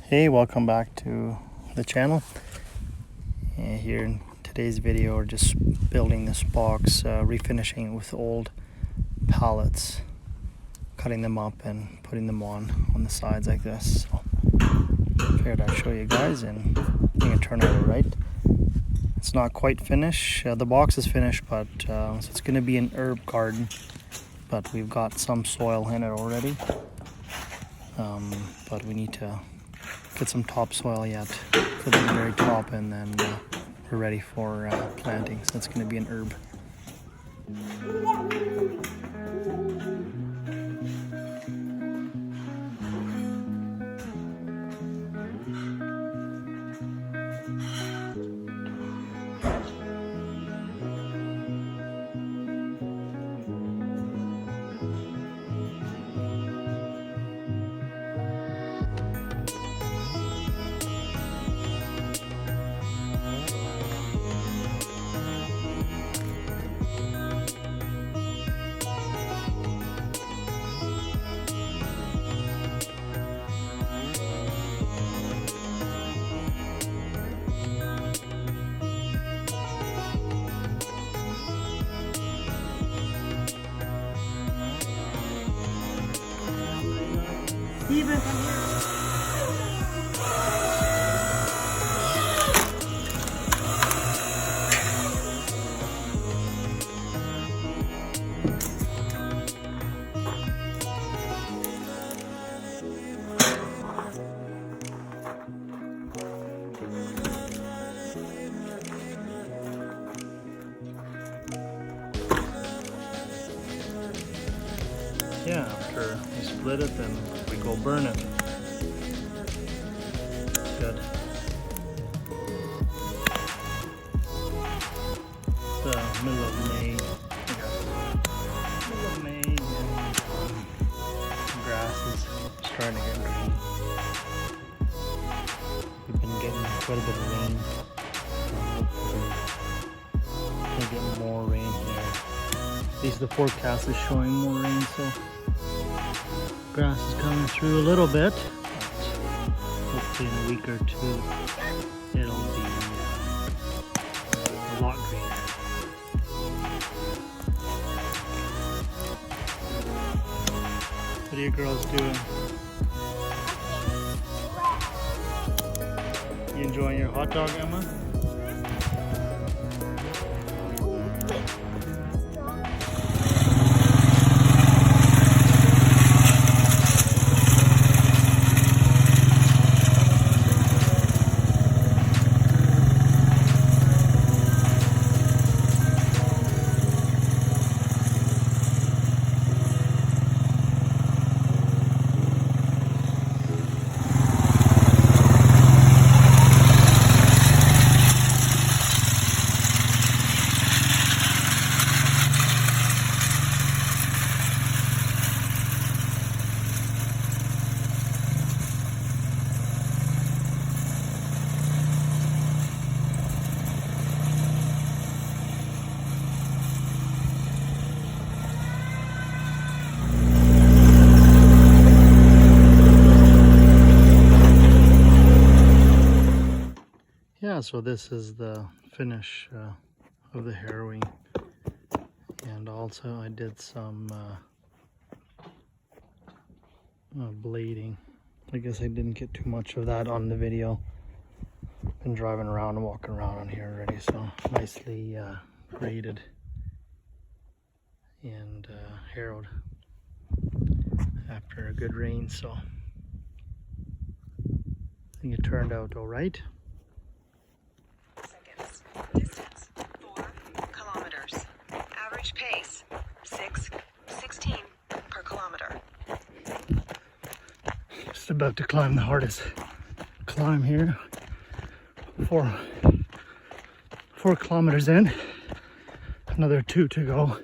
Hey, welcome back to the channel. Here in today's video, we're just building this box, refinishing it with old pallets, cutting them up and putting them on the sides like this. So figured I'd show you guys, and I think it turned out alright. It's not quite finished. The box is finished, but so it's going to be an herb garden, but we've got some soil in it already. But we need to get some topsoil yet for the very top, and then we're ready for planting. So it's going to be an herb. Steven, come here. Yeah, after we split it, then we go burn it. Good. It's the middle of May. Middle of May, and the grass is starting to get green. We've been getting quite a bit of rain. We'll get more rain here. At least the forecast is showing more rain, so grass is coming through a little bit, but hopefully in a week or two it'll be a lot greener. What are you girls doing? You enjoying your hot dog, Emma? Yeah, so this is the finish of the harrowing, and also I did some blading. I guess I didn't get too much of that on the video. Been driving around and walking around on here already, so nicely graded and harrowed after a good rain, so I think it turned out all right. Distance 4 kilometers. Average pace 16 per kilometer. Just about to climb the hardest climb here. 4 kilometers in, another 2 to go.